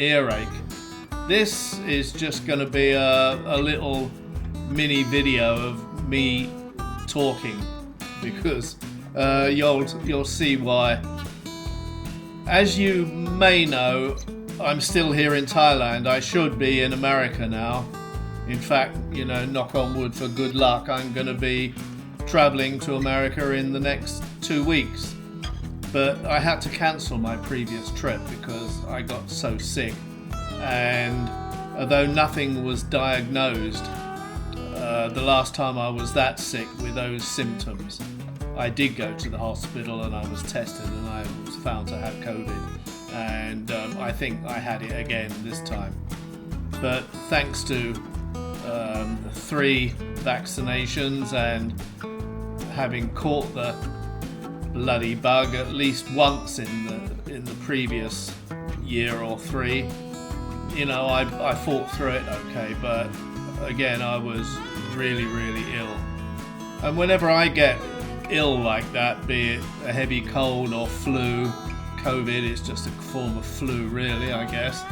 earache. This is just going to be a little mini video of me talking, because you'll see why. As you may know, I'm still here in Thailand. I should be in America now. In fact, knock on wood for good luck, I'm going to be traveling to America in the next 2 weeks. But I had to cancel my previous trip because I got so sick. And although nothing was diagnosed, the last time I was that sick with those symptoms, I did go to the hospital and I was tested and I was found to have COVID. And I think I had it again this time. But thanks to 3 vaccinations and having caught the bloody bug at least once in the previous year or 3, I fought through it okay. But again, I was really, really ill. And whenever I get ill like that, be it a heavy cold or flu, COVID is just a form of flu really, I guess.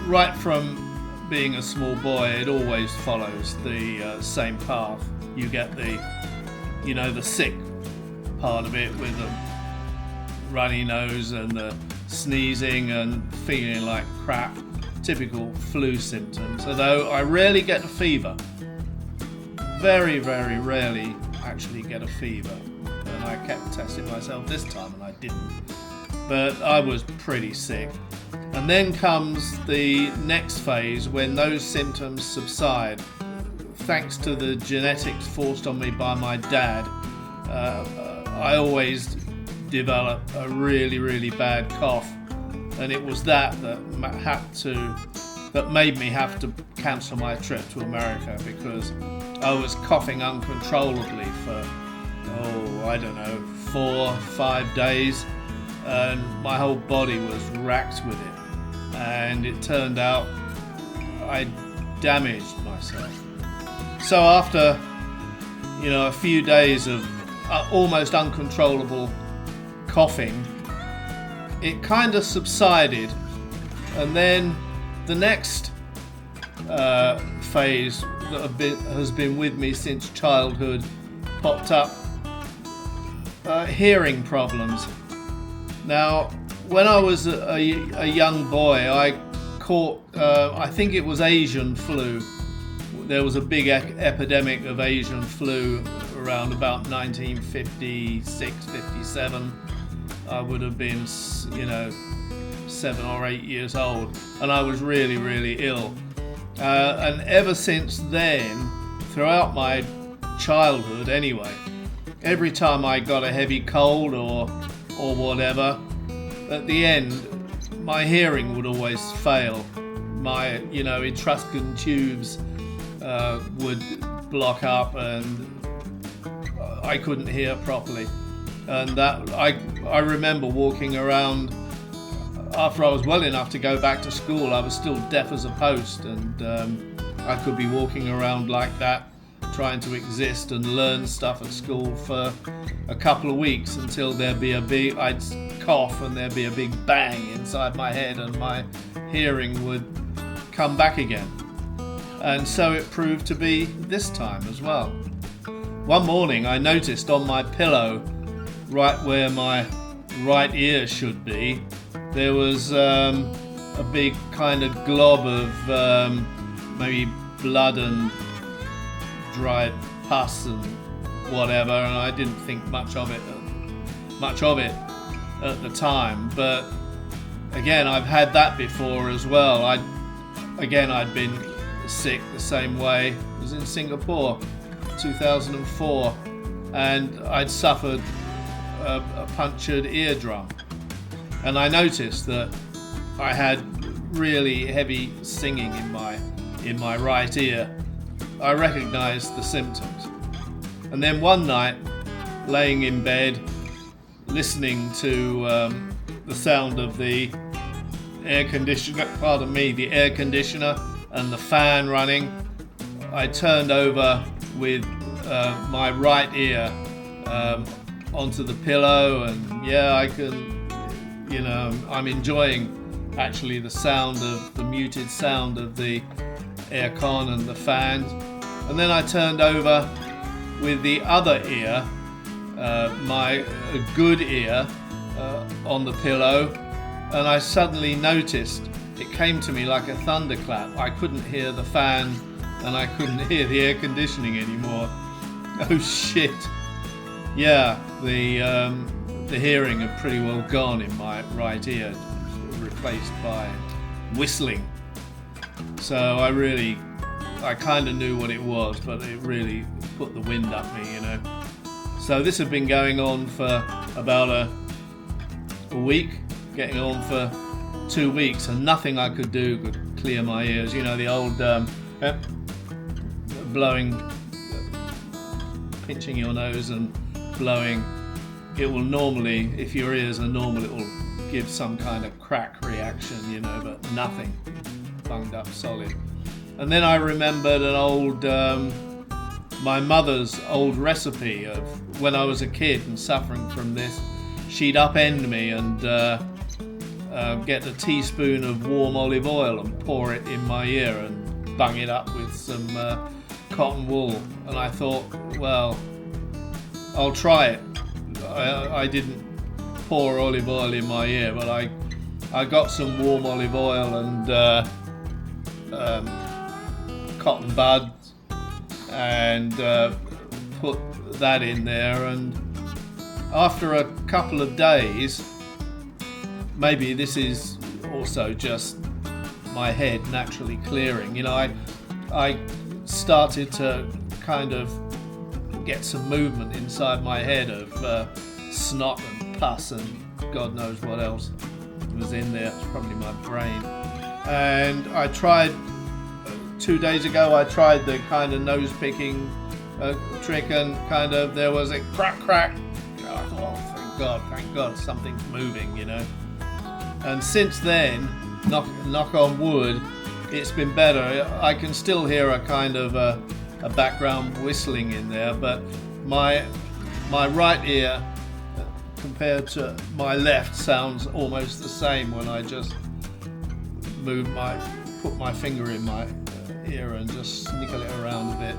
Right from being a small boy, it always follows the same path. You get the sick part of it with the runny nose and the sneezing and feeling like crap, typical flu symptoms. Although I rarely get a fever, very, very rarely actually get a fever. And I kept testing myself this time and I didn't. But I was pretty sick. And then comes the next phase when those symptoms subside. Thanks to the genetics forced on me by my dad, I always develop a really, really bad cough. And it was that made me have to cancel my trip to America, because I was coughing uncontrollably for, 4 or 5 days. And my whole body was racked with it. And it turned out I damaged myself. So after, a few days of almost uncontrollable coughing, it kind of subsided. And then the next phase that has been with me since childhood popped up, hearing problems. Now, when I was a young boy, I caught, I think it was Asian flu. There was a big epidemic of Asian flu around about 1956, 57. I would have been, 7 or 8 years old, and I was really, really ill. And ever since then, throughout my childhood anyway, every time I got a heavy cold or whatever, at the end, my hearing would always fail. My, Etruscan tubes would block up and I couldn't hear properly. And that I remember walking around after I was well enough to go back to school. I was still deaf as a post, and I could be walking around like that, trying to exist and learn stuff at school for a couple of weeks until I'd cough and there'd be a big bang inside my head and my hearing would come back again. And so it proved to be this time as well. One morning I noticed on my pillow, right where my right ear should be, there was a big kind of glob of maybe blood and dried pus and whatever, and I didn't think much of it at the time. But again, I've had that before as well. I'd been sick the same way. I was in Singapore 2004 and I'd suffered a punctured eardrum, and I noticed that I had really heavy singing in my right ear. I recognized the symptoms. And then one night, laying in bed, listening to the sound of the air conditioner and the fan running, I turned over with my right ear onto the pillow, and I can, I'm enjoying actually the sound of the muted sound of the aircon and the fans. And then I turned over with the other ear, my good ear, on the pillow, and I suddenly noticed it came to me like a thunderclap. I couldn't hear the fan and I couldn't hear the air conditioning anymore. Oh shit. Yeah, the hearing had pretty well gone in my right ear, replaced by whistling. So I kind of knew what it was, but it really put the wind up me, you know. So this had been going on for about a week, getting on for 2 weeks, and nothing I could do could clear my ears. You know, the old blowing, pinching your nose and blowing. It will normally, if your ears are normal, it will give some kind of crack reaction, you know, but nothing, bunged up solid. And then I remembered an old, my mother's old recipe of when I was a kid and suffering from this. She'd upend me and get a teaspoon of warm olive oil and pour it in my ear and bung it up with some cotton wool. And I thought, well, I'll try it. I didn't pour olive oil in my ear, but I got some warm olive oil and cotton buds and put that in there, and after a couple of days, maybe this is also just my head naturally clearing, you know, I started to kind of get some movement inside my head of snot and pus and God knows what else was in there. It's probably my brain. And I tried 2 days ago, I tried the kind of nose picking trick, and kind of there was a crack. I thought, oh, thank God, something's moving, you know. And since then, knock on wood, it's been better. I can still hear a kind of a background whistling in there, but my right ear compared to my left sounds almost the same when I just put my finger in my ear and just snickle it around a bit.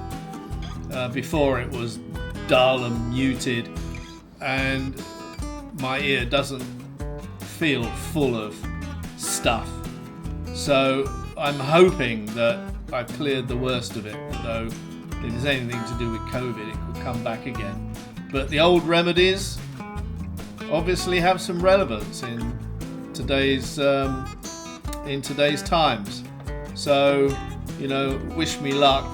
Before it was dull and muted, and my ear doesn't feel full of stuff. So I'm hoping that I've cleared the worst of it, though if there's anything to do with COVID, it could come back again. But the old remedies obviously have some relevance in today's times. So, you know, wish me luck.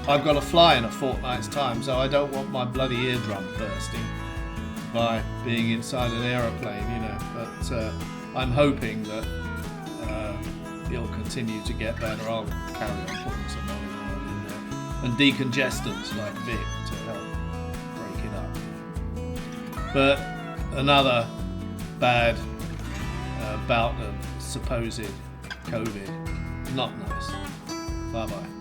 I've got to fly in a fortnight's time, so I don't want my bloody eardrum bursting by being inside an aeroplane, you know. But I'm hoping that it'll continue to get better. I'll carry on putting some olive oil in there and decongestants like Vic to help break it up. But another bad bout of supposed COVID. Not nice. Bye bye.